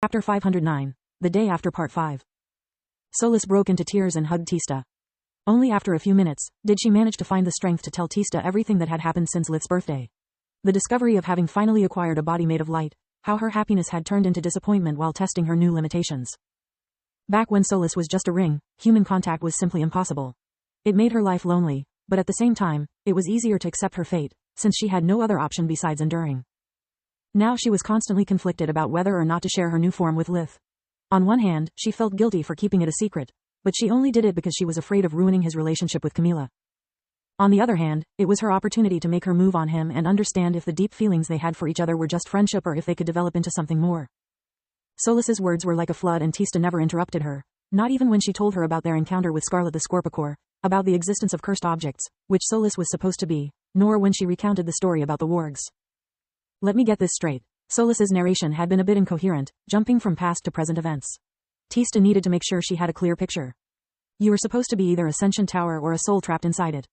Chapter 509. The day after Part 5. Solis broke into tears and hugged Tista. Only after a few minutes did she manage to find the strength to tell Tista everything that had happened since Lith's birthday. The discovery of having finally acquired a body made of light, how her happiness had turned into disappointment while testing her new limitations. Back when Solis was just a ring, human contact was simply impossible. It made her life lonely, but at the same time, it was easier to accept her fate, since she had no other option besides enduring. Now she was constantly conflicted about whether or not to share her new form with Lith. On one hand, she felt guilty for keeping it a secret, but she only did it because she was afraid of ruining his relationship with Camila. On the other hand, it was her opportunity to make her move on him and understand if the deep feelings they had for each other were just friendship or if they could develop into something more. Solis's words were like a flood and Tista never interrupted her, not even when she told her about their encounter with Scarlet the Scorpicore, about the existence of cursed objects, which Solis was supposed to be, nor when she recounted the story about the wargs. Let me get this straight. Solis's narration had been a bit incoherent, jumping from past to present events. Tista needed to make sure she had a clear picture. You were supposed to be either a sentient tower or a soul trapped inside it.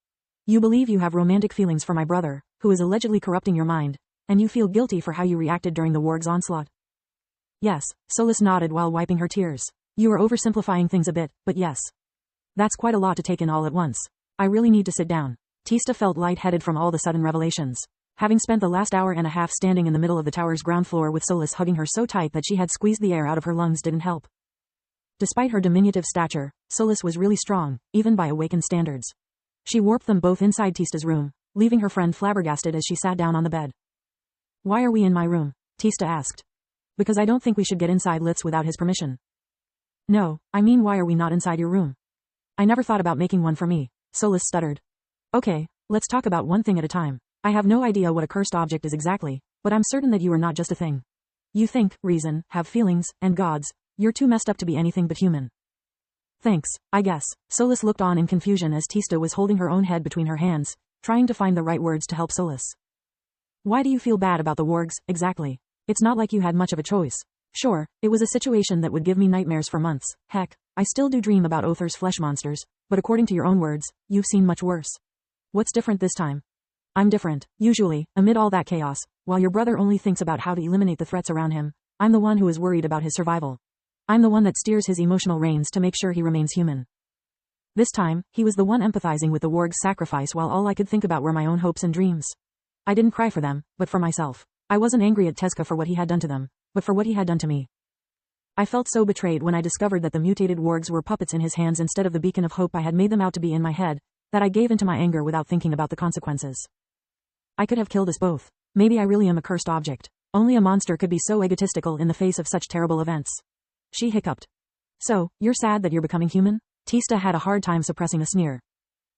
You believe you have romantic feelings for my brother, who is allegedly corrupting your mind, and you feel guilty for how you reacted during the warg's onslaught. Yes, Solis nodded while wiping her tears. You are oversimplifying things a bit, but yes. That's quite a lot to take in all at once. I really need to sit down. Tista felt lightheaded from all the sudden revelations. Having spent the last hour and a half standing in the middle of the tower's ground floor with Solis hugging her so tight that she had squeezed the air out of her lungs didn't help. Despite her diminutive stature, Solis was really strong, even by awakened standards. She warped them both inside Tista's room, leaving her friend flabbergasted as she sat down on the bed. Why are we in my room? Tista asked. Because I don't think we should get inside Lith's without his permission. No, I mean why are we not inside your room? I never thought about making one for me, Solis stuttered. Okay, let's talk about one thing at a time. I have no idea what a cursed object is exactly, but I'm certain that you are not just a thing. You think, reason, have feelings, and gods. You're too messed up to be anything but human. Thanks, I guess. Solis looked on in confusion as Tista was holding her own head between her hands, trying to find the right words to help Solis. Why do you feel bad about the wargs, exactly? It's not like you had much of a choice. Sure, it was a situation that would give me nightmares for months. Heck, I still do dream about Other's flesh monsters, but according to your own words, you've seen much worse. What's different this time? I'm different. Usually, amid all that chaos, while your brother only thinks about how to eliminate the threats around him, I'm the one who is worried about his survival. I'm the one that steers his emotional reins to make sure he remains human. This time, he was the one empathizing with the warg's sacrifice while all I could think about were my own hopes and dreams. I didn't cry for them, but for myself. I wasn't angry at Tezca for what he had done to them, but for what he had done to me. I felt so betrayed when I discovered that the mutated wargs were puppets in his hands instead of the beacon of hope I had made them out to be in my head, that I gave into my anger without thinking about the consequences. I could have killed us both. Maybe I really am a cursed object. Only a monster could be so egotistical in the face of such terrible events. She hiccuped. So, you're sad that you're becoming human? Tista had a hard time suppressing a sneer.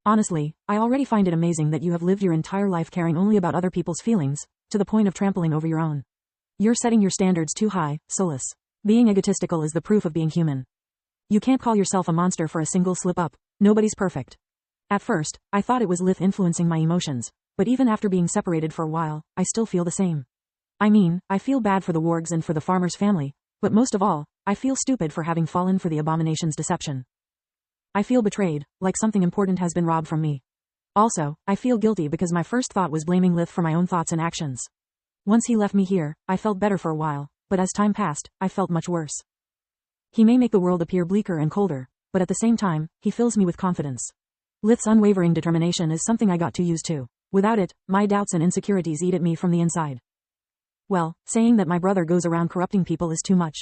Honestly, I already find it amazing that you have lived your entire life caring only about other people's feelings, to the point of trampling over your own. You're setting your standards too high, Solis. Being egotistical is the proof of being human. You can't call yourself a monster for a single slip-up. Nobody's perfect. At first, I thought it was Lith influencing my emotions, but even after being separated for a while, I still feel the same. I mean, I feel bad for the wargs and for the farmer's family, but most of all, I feel stupid for having fallen for the abomination's deception. I feel betrayed, like something important has been robbed from me. Also, I feel guilty because my first thought was blaming Lith for my own thoughts and actions. Once he left me here, I felt better for a while, but as time passed, I felt much worse. He may make the world appear bleaker and colder, but at the same time, he fills me with confidence. Lith's unwavering determination is something I got too used to. Without it, my doubts and insecurities eat at me from the inside. Well, saying that my brother goes around corrupting people is too much.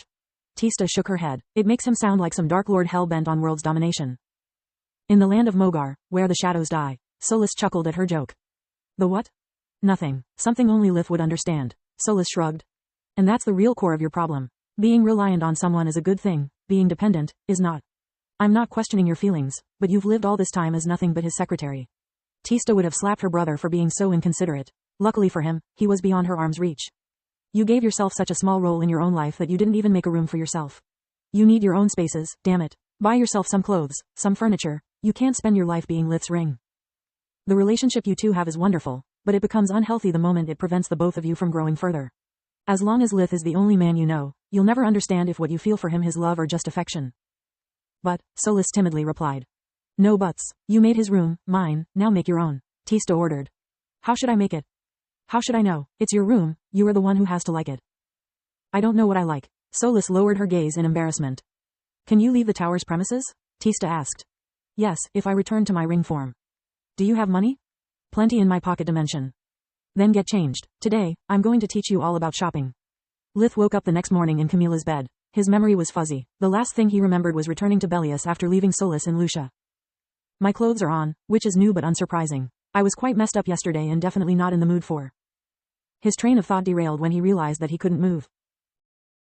Tista shook her head. It makes him sound like some dark lord hell-bent on world's domination. In the land of Mogar, where the shadows die, Solis chuckled at her joke. The what? Nothing. Something only Lith would understand. Solis shrugged. And that's the real core of your problem. Being reliant on someone is a good thing, being dependent is not. I'm not questioning your feelings, but you've lived all this time as nothing but his secretary. Tista would have slapped her brother for being so inconsiderate. Luckily for him, he was beyond her arm's reach. You gave yourself such a small role in your own life that you didn't even make a room for yourself. You need your own spaces, damn it. Buy yourself some clothes, some furniture. You can't spend your life being Lith's ring. The relationship you two have is wonderful, but it becomes unhealthy the moment it prevents the both of you from growing further. As long as Lith is the only man you know, you'll never understand if what you feel for him is love or just affection. But, Solis timidly replied. No buts. You made his room, mine, now make your own. Tista ordered. How should I make it? How should I know? It's your room, you are the one who has to like it. I don't know what I like. Solus lowered her gaze in embarrassment. Can you leave the tower's premises? Tista asked. Yes, if I return to my ring form. Do you have money? Plenty in my pocket dimension. Then get changed. Today, I'm going to teach you all about shopping. Lith woke up the next morning in Camilla's bed. His memory was fuzzy. The last thing he remembered was returning to Bellius after leaving Solus and Lucia. My clothes are on, which is new but unsurprising. I was quite messed up yesterday and definitely not in the mood for. His train of thought derailed when he realized that he couldn't move.